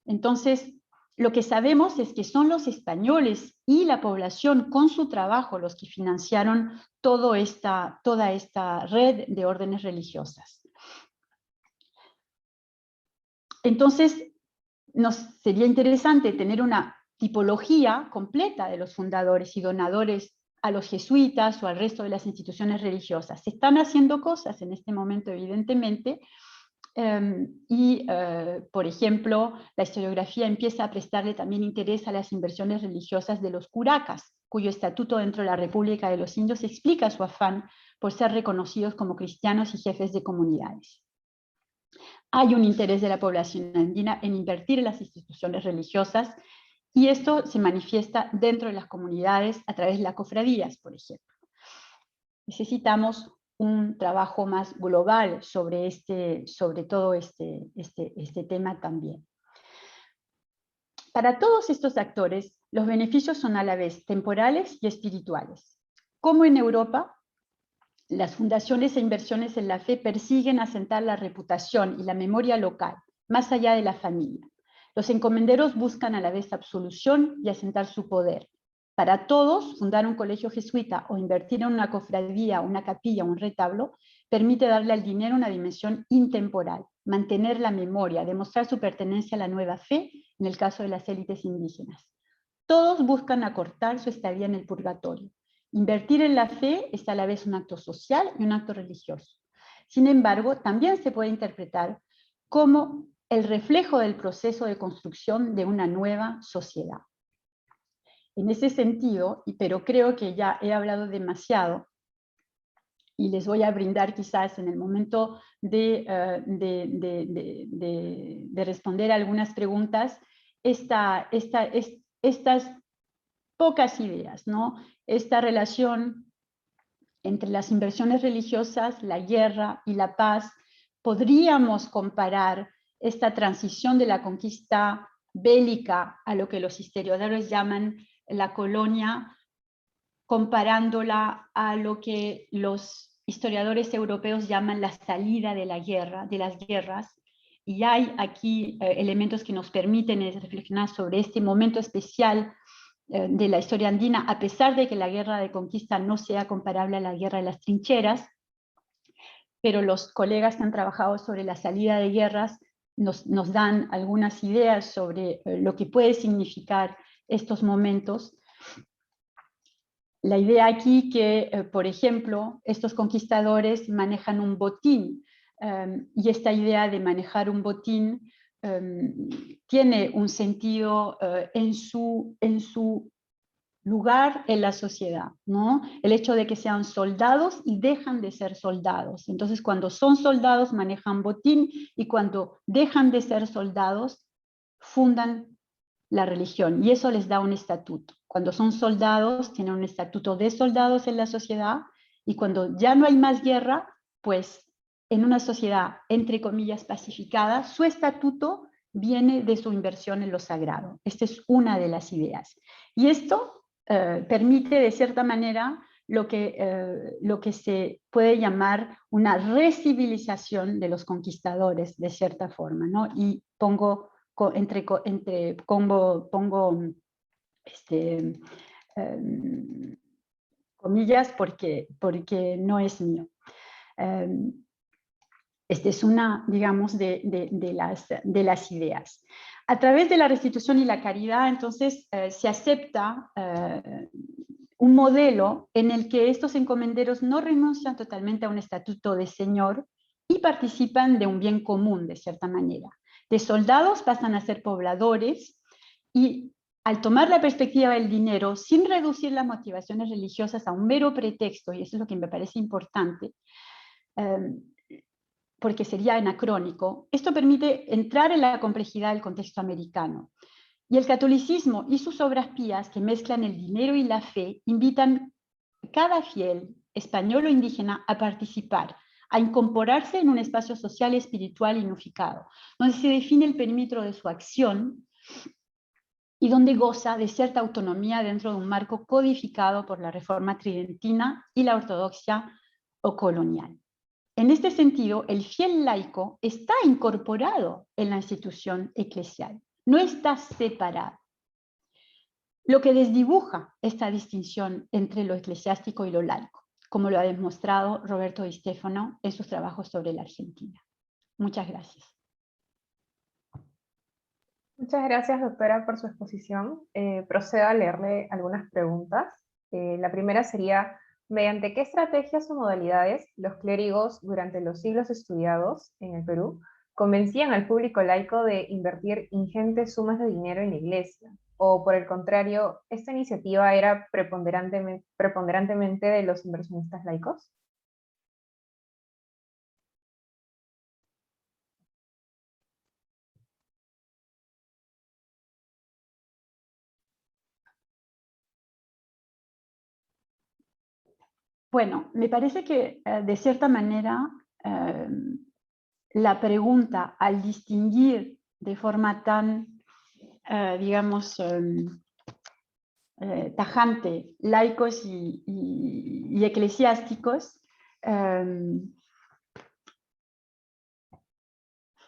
Entonces, lo que sabemos es que son los españoles y la población con su trabajo los que financiaron toda esta red de órdenes religiosas. Entonces, nos sería interesante tener una tipología completa de los fundadores y donadores a los jesuitas o al resto de las instituciones religiosas. Se están haciendo cosas en este momento, evidentemente, por ejemplo, la historiografía empieza a prestarle también interés a las inversiones religiosas de los curacas, cuyo estatuto dentro de la República de los Indios explica su afán por ser reconocidos como cristianos y jefes de comunidades. Hay un interés de la población andina en invertir en las instituciones religiosas y esto se manifiesta dentro de las comunidades a través de las cofradías, por ejemplo. Necesitamos un trabajo más global sobre todo este tema también. Para todos estos actores, los beneficios son a la vez temporales y espirituales. Como en Europa, las fundaciones e inversiones en la fe persiguen asentar la reputación y la memoria local, más allá de la familia. Los encomenderos buscan a la vez absolución y asentar su poder. Para todos, fundar un colegio jesuita o invertir en una cofradía, una capilla o un retablo permite darle al dinero una dimensión intemporal, mantener la memoria, demostrar su pertenencia a la nueva fe, en el caso de las élites indígenas. Todos buscan acortar su estadía en el purgatorio. Invertir en la fe es a la vez un acto social y un acto religioso. Sin embargo, también se puede interpretar como el reflejo del proceso de construcción de una nueva sociedad. En ese sentido, pero creo que ya he hablado demasiado, y les voy a brindar quizás en el momento de responder algunas preguntas, estas pocas ideas, ¿no? Esta relación entre las inversiones religiosas, la guerra y la paz. Podríamos comparar esta transición de la conquista bélica a lo que los historiadores llaman la colonia, comparándola a lo que los historiadores europeos llaman la salida de la guerra, de las guerras, y hay aquí elementos que nos permiten reflexionar sobre este momento especial de la historia andina, a pesar de que la guerra de conquista no sea comparable a la guerra de las trincheras, pero los colegas que han trabajado sobre la salida de guerras nos dan algunas ideas sobre lo que puede significar estos momentos. La idea aquí que, por ejemplo, estos conquistadores manejan un botín, y esta idea de manejar un botín tiene un sentido en su lugar en la sociedad, ¿no? El hecho de que sean soldados y dejan de ser soldados. Entonces, cuando son soldados manejan botín y cuando dejan de ser soldados fundan la religión y eso les da un estatuto. Cuando son soldados tienen un estatuto de soldados en la sociedad y cuando ya no hay más guerra, pues en una sociedad entre comillas pacificada, su estatuto viene de su inversión en lo sagrado. Esta es una de las ideas. Y esto permite de cierta manera lo que se puede llamar una recivilización de los conquistadores de cierta forma, ¿no? Y pongo comillas porque no es mío. Esta es una, digamos, de las ideas. A través de la restitución y la caridad, entonces, se acepta un modelo en el que estos encomenderos no renuncian totalmente a un estatuto de señor y participan de un bien común, de cierta manera. De soldados pasan a ser pobladores y al tomar la perspectiva del dinero, sin reducir las motivaciones religiosas a un mero pretexto, y eso es lo que me parece importante, porque sería anacrónico, esto permite entrar en la complejidad del contexto americano. Y el catolicismo y sus obras pías, que mezclan el dinero y la fe, invitan a cada fiel, español o indígena, a participar, a incorporarse en un espacio social y espiritual unificado, donde se define el perímetro de su acción y donde goza de cierta autonomía dentro de un marco codificado por la Reforma Tridentina y la ortodoxia o colonial. En este sentido, el fiel laico está incorporado en la institución eclesial, no está separado. Lo que desdibuja esta distinción entre lo eclesiástico y lo laico, como lo ha demostrado Roberto Di Stefano en sus trabajos sobre la Argentina. Muchas gracias. Muchas gracias, doctora, por su exposición. Procedo a leerle algunas preguntas. La primera sería, ¿mediante qué estrategias o modalidades los clérigos durante los siglos estudiados en el Perú convencían al público laico de invertir ingentes sumas de dinero en la iglesia? O por el contrario, ¿esta iniciativa era preponderantemente de los inversionistas laicos? Bueno, me parece que de cierta manera la pregunta al distinguir de forma tan, digamos, tajante laicos y eclesiásticos,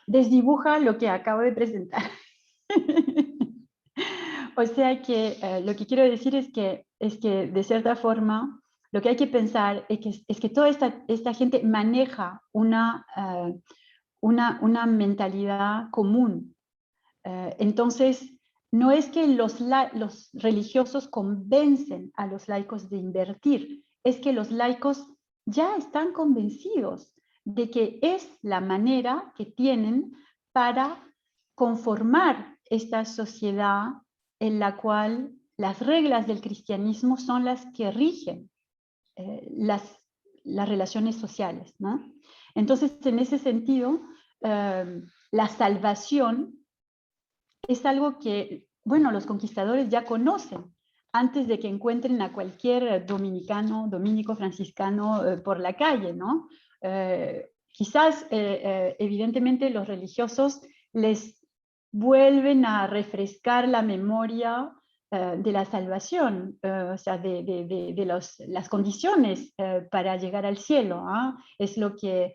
desdibuja lo que acabo de presentar. O sea que lo que quiero decir es que de cierta forma lo que hay que pensar es que toda esta gente maneja una mentalidad común. Entonces, no es que los religiosos convencen a los laicos de invertir, es que los laicos ya están convencidos de que es la manera que tienen para conformar esta sociedad en la cual las reglas del cristianismo son las que rigen las relaciones sociales, ¿no? Entonces, en ese sentido, la salvación es algo que, bueno, los conquistadores ya conocen antes de que encuentren a cualquier dominicano, dominico, franciscano por la calle, ¿no? Quizás, evidentemente, los religiosos les vuelven a refrescar la memoria de la salvación, o sea, de las condiciones para llegar al cielo. ¿Ah? Es lo que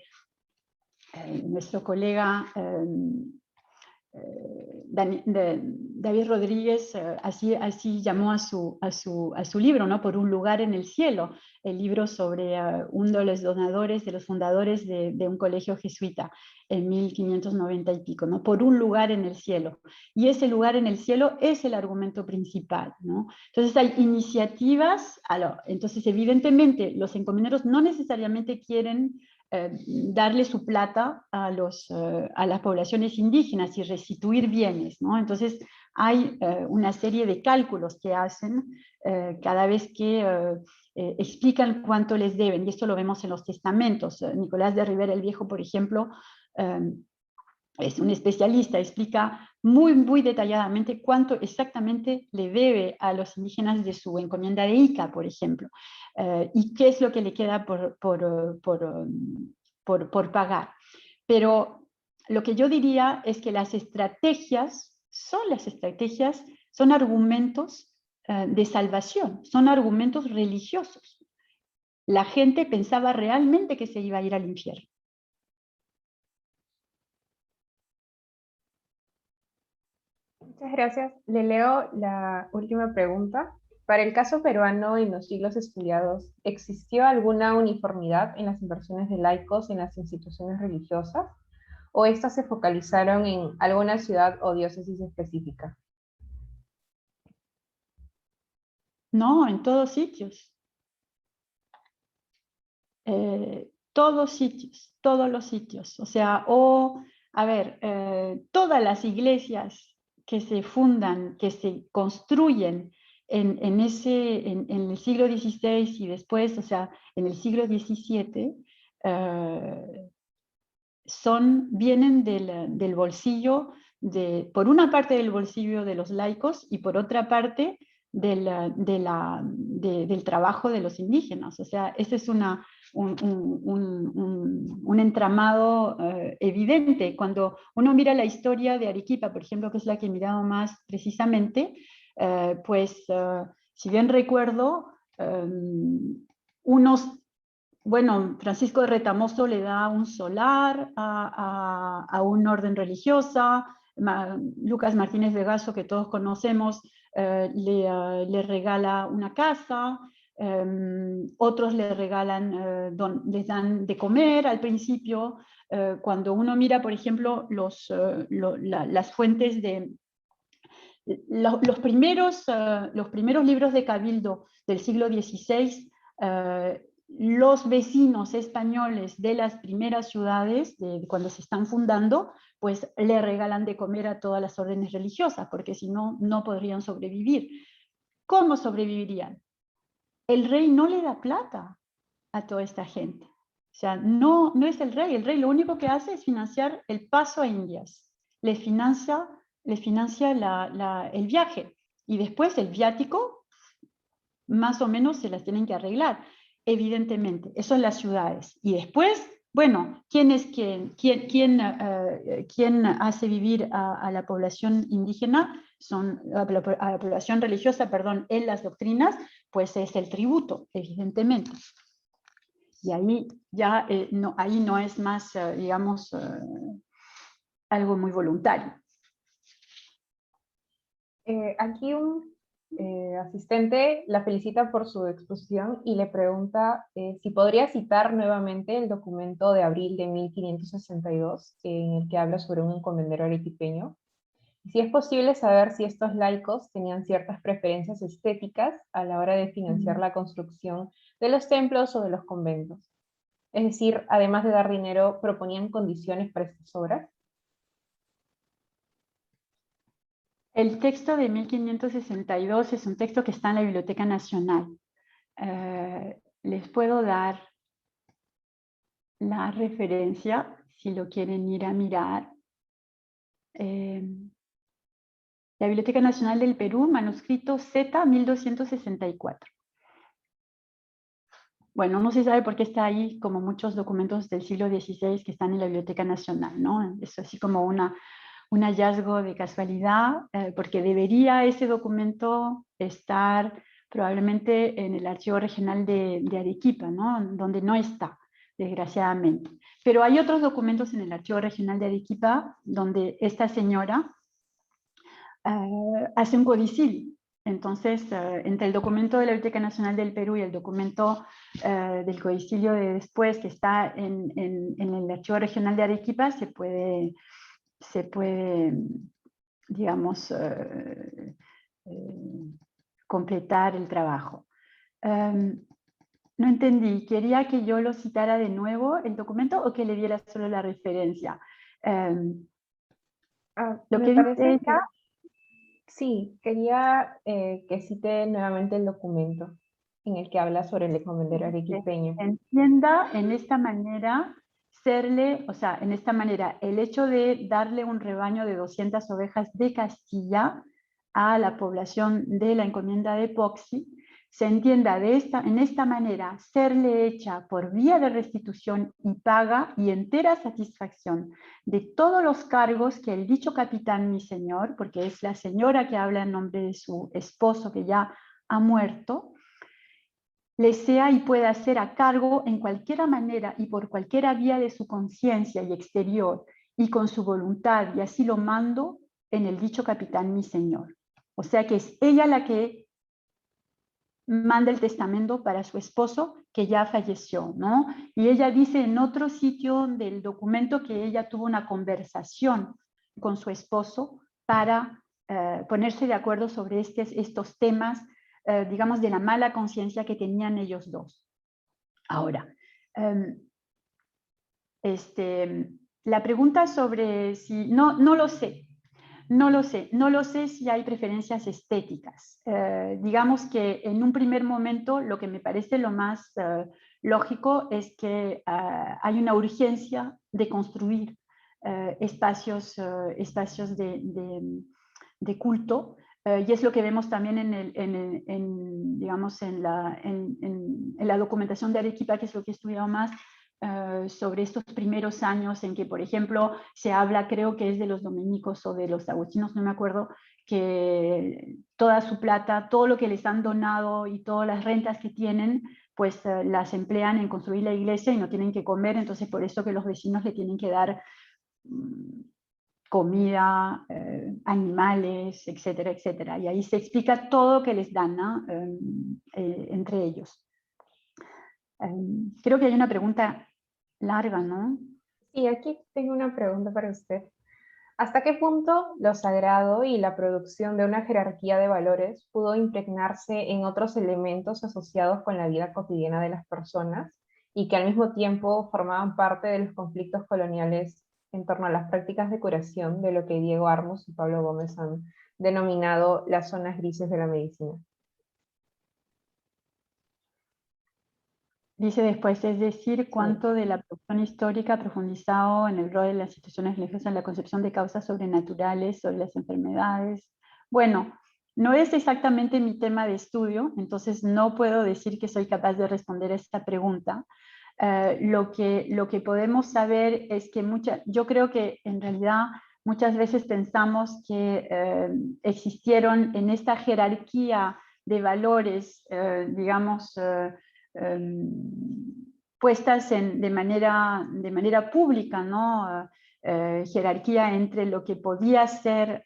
nuestro colega David Rodríguez así llamó a su libro, ¿no? Por un lugar en el cielo, el libro sobre uno de los donadores, de los fundadores de un colegio jesuita en 1590 y pico, ¿no? Por un lugar en el cielo. Y ese lugar en el cielo es el argumento principal, ¿no? Entonces hay iniciativas, entonces evidentemente los encomenderos no necesariamente quieren darle su plata a las poblaciones indígenas y restituir bienes, ¿no? Entonces hay una serie de cálculos que hacen cada vez que explican cuánto les deben, y esto lo vemos en los testamentos. Nicolás de Rivera el Viejo, por ejemplo, es un especialista, explica muy detalladamente cuánto exactamente le debe a los indígenas de su encomienda de Ica, por ejemplo, y qué es lo que le queda por pagar. Pero lo que yo diría es que las estrategias, son argumentos de salvación, son argumentos religiosos. La gente pensaba realmente que se iba a ir al infierno. Muchas gracias. Le leo la última pregunta. Para el caso peruano en los siglos estudiados, ¿existió alguna uniformidad en las inversiones de laicos en las instituciones religiosas? ¿O estas se focalizaron en alguna ciudad o diócesis específica? No, en todos sitios. Todos los sitios. O sea, a ver, todas las iglesias que se fundan, que se construyen en el siglo XVI y después, o sea, en el siglo XVII, vienen del bolsillo, por una parte del bolsillo de los laicos y por otra parte del trabajo de los indígenas. O sea, ese es un entramado evidente. Cuando uno mira la historia de Arequipa, por ejemplo, que es la que he mirado más precisamente, si bien recuerdo, bueno, Francisco de Retamoso le da un solar a una orden religiosa, Lucas Martínez de Gasso, que todos conocemos, le regala una casa, otros le regalan, les dan de comer al principio. Cuando uno mira, por ejemplo, las fuentes de... los primeros libros de Cabildo del siglo XVI, los vecinos españoles de las primeras ciudades, cuando se están fundando, pues le regalan de comer a todas las órdenes religiosas, porque si no, no podrían sobrevivir. ¿Cómo sobrevivirían? El rey no le da plata a toda esta gente. O sea, no es el rey lo único que hace es financiar el paso a Indias, les financia el viaje, y después el viático más o menos se las tienen que arreglar, evidentemente. Eso en las ciudades. Y después, bueno, ¿quién hace vivir a la población indígena? A la población religiosa, perdón, en las doctrinas, pues es el tributo, evidentemente. Y ahí ya ahí no es más, digamos, algo muy voluntario. Aquí un asistente la felicita por su exposición y le pregunta si podría citar nuevamente el documento de abril de 1562 en el que habla sobre un encomendero arequipeño. Si es posible saber si estos laicos tenían ciertas preferencias estéticas a la hora de financiar la construcción de los templos o de los conventos. Es decir, además de dar dinero, ¿proponían condiciones para estas obras? El texto de 1562 es un texto que está en la Biblioteca Nacional. Les puedo dar la referencia si lo quieren ir a mirar. La Biblioteca Nacional del Perú, manuscrito Z 1264. Bueno, no se sabe por qué está ahí, como muchos documentos del siglo XVI que están en la Biblioteca Nacional, ¿no? Es así como un hallazgo de casualidad, porque debería ese documento estar probablemente en el Archivo Regional de Arequipa, ¿no? Donde no está, desgraciadamente. Pero hay otros documentos en el Archivo Regional de Arequipa donde esta señora hace un codicilio. Entonces, entre el documento de la Biblioteca Nacional del Perú y el documento del codicilio de después, que está en el Archivo Regional de Arequipa, se puede digamos, completar el trabajo. No entendí, ¿quería que yo lo citara de nuevo el documento o que le diera solo la referencia? Lo que dice ella... Sí, quería que cite nuevamente el documento en el que habla sobre el encomendero arequipeño. Entienda en esta manera en esta manera, el hecho de darle un rebaño de 200 ovejas de Castilla a la población de la encomienda de Poxi, se entienda en esta manera serle hecha por vía de restitución y paga y entera satisfacción de todos los cargos que el dicho capitán mi señor, porque es la señora que habla en nombre de su esposo que ya ha muerto, le sea y pueda hacer a cargo en cualquiera manera y por cualquiera vía de su conciencia y exterior y con su voluntad, y así lo mando en el dicho capitán mi señor. O sea que es ella la que manda el testamento para su esposo que ya falleció, ¿no? Y ella dice en otro sitio del documento que ella tuvo una conversación con su esposo para ponerse de acuerdo sobre estos temas, digamos, de la mala conciencia que tenían ellos dos. Ahora, la pregunta sobre si, no lo sé. No lo sé si hay preferencias estéticas. Digamos que en un primer momento lo que me parece lo más lógico es que hay una urgencia de construir espacios de culto, y es lo que vemos también digamos, en la documentación de Arequipa, que es lo que he estudiado más, sobre estos primeros años en que, por ejemplo, se habla, creo que es de los dominicos o de los agustinos, no me acuerdo, que toda su plata, todo lo que les han donado y todas las rentas que tienen, pues las emplean en construir la iglesia y no tienen que comer, entonces por eso que los vecinos le tienen que dar comida, animales, etcétera, etcétera. Y ahí se explica todo lo que les dan, ¿no? Entre ellos. Creo que hay una pregunta larga, ¿no? Sí, aquí tengo una pregunta para usted. ¿Hasta qué punto lo sagrado y la producción de una jerarquía de valores pudo impregnarse en otros elementos asociados con la vida cotidiana de las personas y que al mismo tiempo formaban parte de los conflictos coloniales en torno a las prácticas de curación de lo que Diego Armos y Pablo Gómez han denominado las zonas grises de la medicina? Dice después, es decir, Sí. cuánto de la producción histórica ha profundizado en el rol de las instituciones religiosas en la concepción de causas sobrenaturales sobre las enfermedades. Bueno, no es exactamente mi tema de estudio, entonces no puedo decir que soy capaz de responder a esta pregunta. Lo que podemos saber es que yo creo que en realidad muchas veces pensamos que existieron en esta jerarquía de valores, digamos, puestas de manera pública, ¿no? Jerarquía entre lo que podía ser,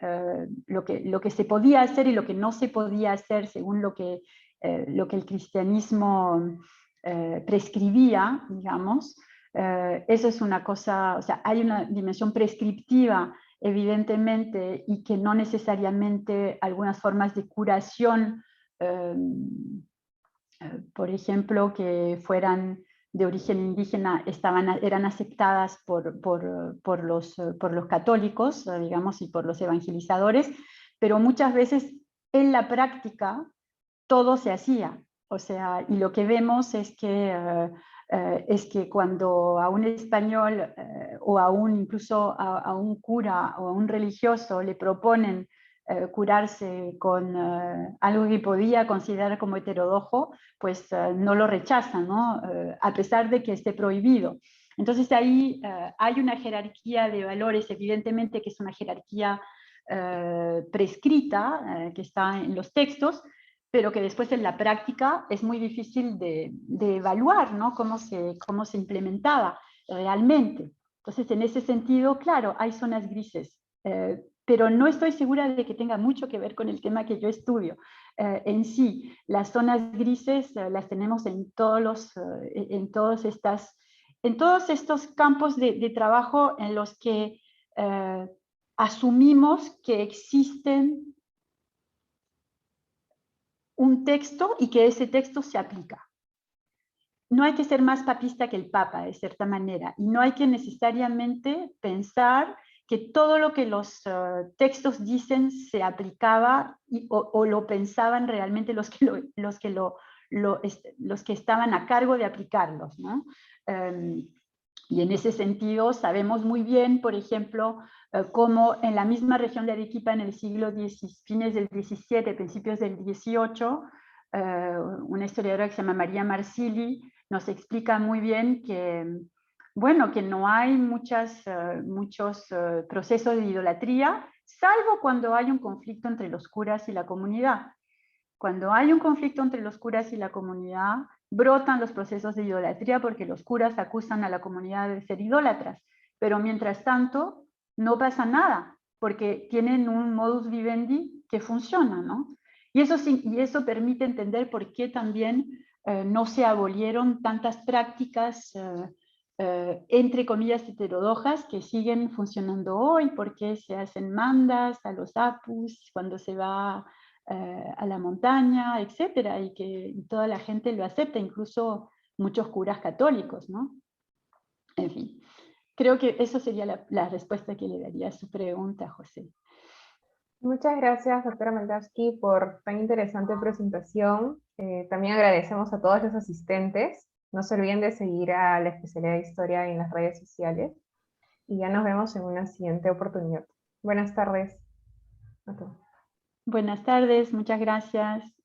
lo que se podía hacer y lo que no se podía hacer según lo que el cristianismo prescribía, digamos. Eso es una cosa, o sea, hay una dimensión prescriptiva, evidentemente, y que no necesariamente algunas formas de curación, por ejemplo, que fueran de origen indígena, eran aceptadas por los católicos, digamos, y por los evangelizadores, pero muchas veces en la práctica todo se hacía. O sea, y lo que vemos es que cuando a un español o incluso a un cura o a un religioso le proponen curarse con algo que podía considerar como heterodoxo, pues no lo rechazan, ¿no? A pesar de que esté prohibido. Entonces ahí hay una jerarquía de valores, evidentemente que es una jerarquía prescrita, que está en los textos, pero que después en la práctica es muy difícil de evaluar, ¿no? Cómo se implementaba realmente. Entonces, en ese sentido, claro, hay zonas grises, pero no estoy segura de que tenga mucho que ver con el tema que yo estudio. En sí, las zonas grises las tenemos en todos estos campos de trabajo en los que asumimos que existen un texto y que ese texto se aplica. No hay que ser más papista que el Papa, de cierta manera, y no hay que necesariamente pensar que todo lo que los textos dicen se aplicaba o lo pensaban realmente los que estaban a cargo de aplicarlos, ¿no? Y en ese sentido sabemos muy bien, por ejemplo, cómo en la misma región de Arequipa en el siglo X, fines del XVII, principios del XVIII, una historiadora que se llama María Marsili nos explica muy bien que, bueno, que no hay muchos procesos de idolatría, salvo cuando hay un conflicto entre los curas y la comunidad. Cuando hay un conflicto entre los curas y la comunidad, brotan los procesos de idolatría porque los curas acusan a la comunidad de ser idólatras. Pero mientras tanto, no pasa nada, porque tienen un modus vivendi que funciona, ¿no? Y eso permite entender por qué también no se abolieron tantas prácticas entre comillas heterodoxas que siguen funcionando hoy, por qué se hacen mandas a los apus cuando se va a la montaña, etcétera, y que toda la gente lo acepta, incluso muchos curas católicos, ¿no? En fin, creo que eso sería la respuesta que le daría a su pregunta, José. Muchas gracias, doctora Meldavsky, por tan interesante presentación. También agradecemos a todos los asistentes. No se olviden de seguir a la especialidad de Historia en las redes sociales. Y ya nos vemos en una siguiente oportunidad. Buenas tardes a todos. Buenas tardes, muchas gracias.